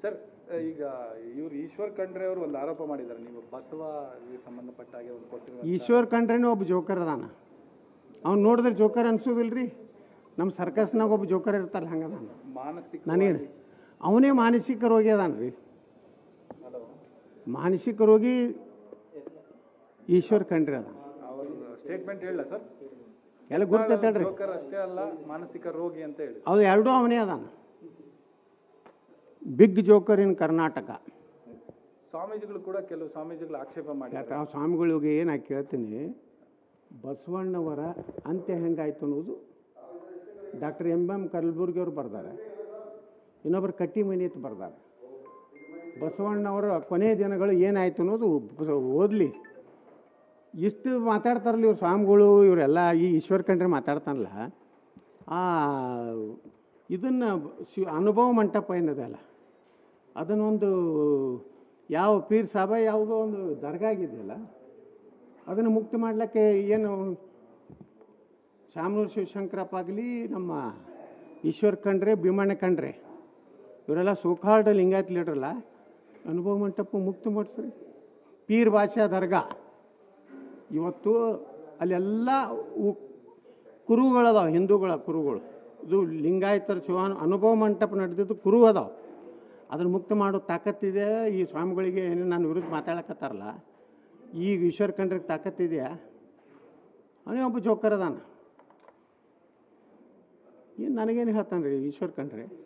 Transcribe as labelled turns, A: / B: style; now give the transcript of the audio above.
A: Sir, ಈಗ ಇವರು ಈಶ್ವರ್ ಖಂಡ್ರೆ ಅವರು ಒಂದು ಆರೋಪ ಮಾಡಿದ್ದಾರೆ, ನೀವು ಬಸವಗೆ ಸಂಬಂಧಪಟ್ಟ ಹಾಗೆ ಒಂದು ಕೊಟ್ಟಿರೋ
B: ಈಶ್ವರ್ ಖಂಡ್ರೆನೂ ಒಬ್ಬ ಜೋಕರ್ ಅದಾನ. ಅವ್ನು ನೋಡಿದ್ರೆ ಜೋಕರ್ ಅನ್ಸೋದಿಲ್ರಿ. ನಮ್ಮ ಸರ್ಕಸ್ನಾಗ ಒಬ್ಬ ಜೋಕರ್ ಇರ್ತಾರಲ್ಲ ಹಂಗದಾನ.
A: ಮಾನಸಿಕ
B: ನನಗೆ ಅವನೇ ಮಾನಸಿಕ ರೋಗಿ ಅದಾನ್ರಿ. ಮಾನಸಿಕ ರೋಗಿ ಈಶ್ವರ್ ಖಂಡ್ರೆ ಅದ.
A: ಅವರು ಸ್ಟೇಟ್ಮೆಂಟ್ ಹೇಳ ಸರ್,
B: ಎಲ್ಲ ಗುರ್ತೈತೇಳ್ರಿ.
A: ಜೋಕರ್ ಅಷ್ಟೇ ಅಲ್ಲ, ಮಾನಸಿಕ ರೋಗಿ ಅಂತ ಹೇಳಿ.
B: ಅದು ಎರಡೂ ಅವನೇ ಅದಾನ. ಬಿಗ್ ಜೋಕರ್ ಇನ್ ಕರ್ನಾಟಕ.
A: ಸ್ವಾಮೀಜಿಗಳು ಕೂಡ ಕೆಲವು ಸ್ವಾಮೀಜಿಗಳು ಆಕ್ಷೇಪ ಮಾಡಿ
B: ಆ ಸ್ವಾಮಿಗಳಿಗೆ ಏನು ಕೇಳ್ತೀನಿ, ಬಸವಣ್ಣವರ ಅಂತ್ಯ ಹೆಂಗಾಯ್ತು ಅನ್ನೋದು ಡಾಕ್ಟರ್ ಎಂ ಕಲಬುರ್ಗಿ ಅವರು ಬರ್ತಾರೆ. ಇನ್ನೊಬ್ಬರು ಕಟ್ಟಿಮನಿ ಅಂತ ಬರ್ತಾರೆ. ಬಸವಣ್ಣವರ ಕೊನೆಯ ದಿನಗಳು ಏನಾಯ್ತು ಅನ್ನೋದು ಓದಲಿ. ಇಷ್ಟು ಮಾತಾಡ್ತಾರಲ್ಲ ಇವ್ರು ಸ್ವಾಮಿಗಳು, ಇವರೆಲ್ಲ ಈ ಈಶ್ವರ್ ಖಂಡ್ರೆ ಮಾತಾಡ್ತಾನಲ್ಲ, ಇದನ್ನು ಅನುಭವ ಮಂಟಪ ಏನದಲ್ಲ, ಅದನ್ನೊಂದು ಯಾವ ಪೀರ್ ಸಾಬ ಯಾವುದೋ ಒಂದು ದರ್ಗಾ ಆಗಿದೆಯಲ್ಲ, ಅದನ್ನು ಮುಕ್ತಿ ಮಾಡಲಿಕ್ಕೆ ಏನು ಶಾಮನೂರು ಶಿವಶಂಕರಪ್ಪ ಆಗಲಿ, ನಮ್ಮ ಈಶ್ವರ್ ಖಂಡ್ರೆ, ಭೀಮಣ್ಣ ಖಂಡ್ರೆ, ಇವರೆಲ್ಲ ಸೋಕಾಲ್ಡ್ ಲಿಂಗಾಯತ್ ಲೀಡ್ರಲ್ಲ, ಅನುಭವ ಮಂಟಪ ಮುಕ್ತಿ ಮಾಡಿಸ್ರಿ. ಪೀರ್ ಭಾಷಾ ದರ್ಗಾ ಇವತ್ತು ಅಲ್ಲೆಲ್ಲ ಕುರುಗಳದಾವ, ಹಿಂದೂಗಳ ಕುರುಗಳು. ಇದು ಲಿಂಗಾಯತರ ಶಿವ ಅನುಭವ ಮಂಟಪ ನಡೆದಿದ್ದು ಕುರು ಅದಾವ. ಅದನ್ನು ಮುಕ್ತ ಮಾಡೋ ತಾಕತ್ತಿದೆ ಈ ಸ್ವಾಮಿಗಳಿಗೆ. ಏನು ನನ್ನ ವಿರುದ್ಧ ಮಾತಾಡಕತ್ತಾರಲ್ಲ, ಈ ಈಶ್ವರ್ ಖಂಡ್ರಿಗೆ ತಾಕತ್ತಿದೆಯಾ? ಅವನೇ ಒಬ್ಬ ಜೋಕರ್ ಅದಾನ. ಏನು ನನಗೇನು ಹೇಳ್ತಾನೆ ರೀ ಈಶ್ವರ್ ಖಂಡ್ರೆ?